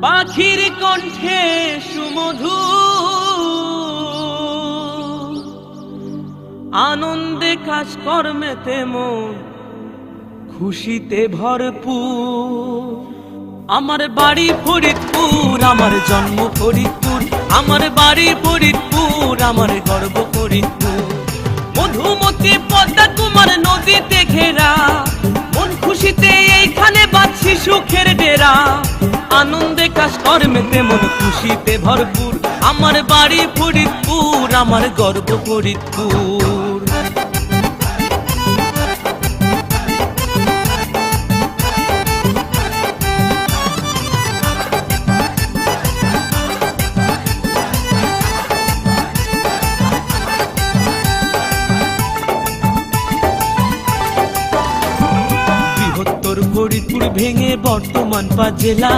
পাখির কণ্ঠে সুমধু আনন্দে কাজ কর্মেতে মন খুশিতে ভরপুর। আমার বাড়ি ফরিদপুর, আমার জন্ম ফরিদপুর, আমার বাড়ি ফরিদপুর, আমার গর্ব ফরিদপুর। মধুমতি পদ্মা কুমার নদীতে ঘেরা, মন খুশিতে এইখানে বাঁধছি সুখের ডেরা। আনন্দে কাজ কর্মেতে মন খুশিতে ভরপুর। আমার বাড়ি ফরিদপুর, আমার গর্ব ফরিদপুর। বৃহত্তর ফরিদপুর ভেঙে বর্তমান 5 জেলা,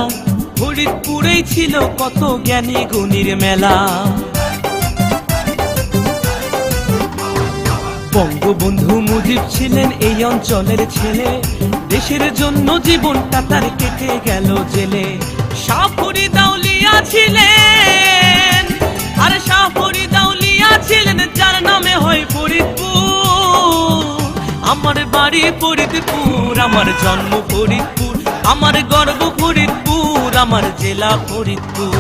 ফরিদপুরেই ছিল কত জ্ঞানী গুণীর মেলা। বঙ্গবন্ধু মুজিব ছিলেন এই অঞ্চলের ছেলে, দেশের জন্য জীবনটা তার কেটে গেল জেলে। শাহ ফরিদ আউলিয়া ছিলেন, আর শাহ ফরিদ আউলিয়া ছিলেন যার নামে হয় ফরিদপুর। আমার বাড়ি ফরিদপুর, আমার জন্ম ফরিদপুর, আমার গর্ব ফরিদপুর, আমার জেলা ফরিদপুর।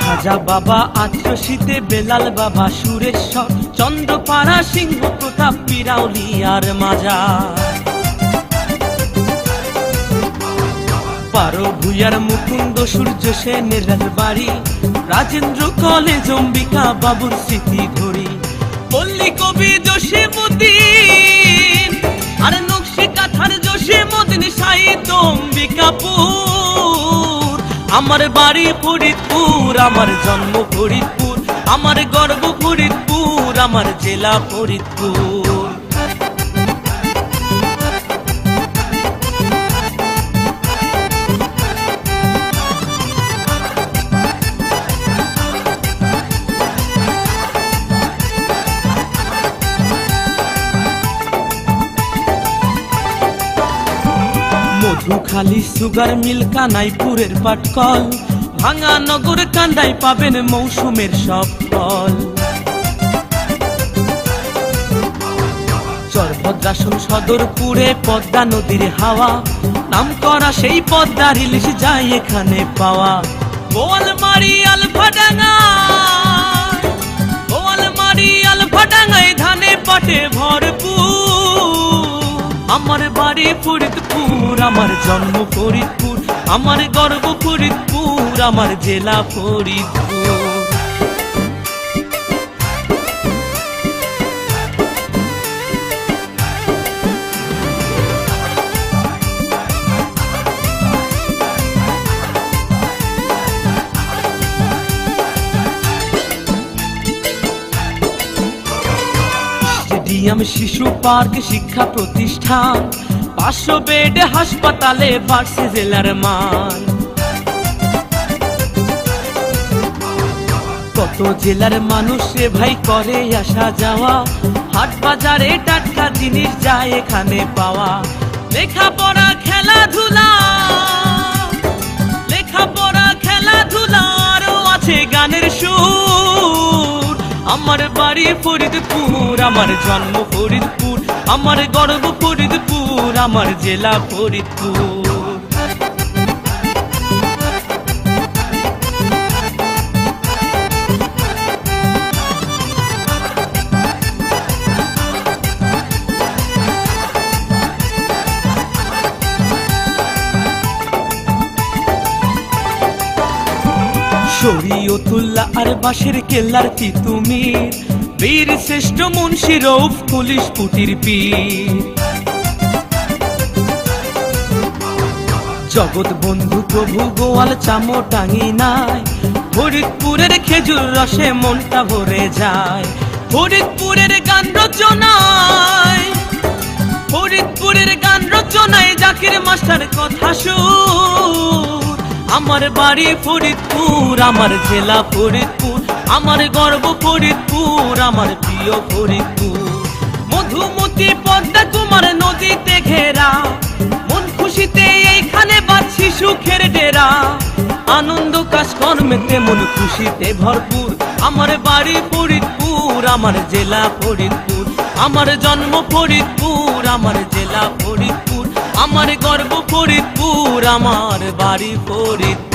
খাজা বাবা আত্মশীতে, বেলাল বাবা সুরেশ্বর, চন্দ্রপাড়া সিংহ প্রতাপ পিরাউলিয়ার মাজার। পারো ভুইয়ার মুকুন্দ সূর্য সেনের বাড়ি, রাজেন্দ্র কলেজ অম্বিকা বাবুর স্মৃতি ধরি। পল্লী কবি জসীমউদ্দিন, আর নকশি কাঁথার জসীমউদ্দিন সাহিত্য অম্বিকাপুর। আমার বাড়ি ফরিদপুর, আমার জন্ম ফরিদপুর, আমার গর্ব ফরিদপুর, আমার জেলা ফরিদপুর। মধুখালী সুগার মিল, কানাইপুরের পাটকল, ভাঙা নগর কান্দায় পাবেন মৌসুমের সব ফল। চরভদ্রাসন সদরপুরে পদ্মা নদীর হাওয়া, নাম করা সেই পদ্মার ইলিশ যায় এখানে পাওয়া। বোয়ালমারি আলফাডাঙ্গায়, বোয়ালমারি আলফাডাঙ্গায় ধানে পাটে ভরপুর। আমার বাড়ি ফরিদপুর, আমার জন্ম ফরিদপুর, আমার গর্ব ফরিদপুর, আমার জেলা ফরিদপুর। স্টেডিয়াম, শিশু পার্ক, শিক্ষা প্রতিষ্ঠান, 500 বেড হাসপাতালে বাড়ছে জেলার মান। কত জেলার মানুষ ভাই করে আসা যাওয়া, হাট বাজারে টাটকা জিনিস যায় এখানে পাওয়া। লেখাপড়া খেলাধুলা, লেখাপড়া খেলাধুলা, আরো আছে গানের সুর। আমার বাড়ি ফরিদপুর, আমার জন্ম ফরিদপুর, আমার গর্ব ফরিদপুর, আমার জেলা ফরিদপুর। শরীয়তুল্লাহ আর বাঁশের কেল্লার তিতুমির, বীর শ্রেষ্ঠ মুন্সি রউফ পুলিশ পুটির পীর। জগৎ বন্ধু প্রভু গোয়াল চামোটাঙ্গি নাই, ফরিদপুরের খেজুর রসে মনটা ভরে যায়। ফরিদপুরের গান রচনায়, ফরিদপুরের গান রচনায় জাকির মাস্টার কথা সুর। আমার বাড়ি ফরিদপুর, আমার জেলা ফরিদপুর, আমার গর্ব ফরিদপুর, আমার প্রিয় ফরিদপুর। মধুমতি পদ্মা কুমার নদীতে ঘেরা, মন খুশিতে এইখানে বাঁধছি সুখের ডেরা। আনন্দ কাজ কর্মেতে মন খুশিতে ভরপুর। আমার বাড়ি ফরিদপুর, আমার জেলা ফরিদপুর, আমার জন্ম ফরিদপুর, আমার জেলা ফরিদপুর, আমার গর্ব ফরিদপুর, আমার বাড়ি ফরিদপুর।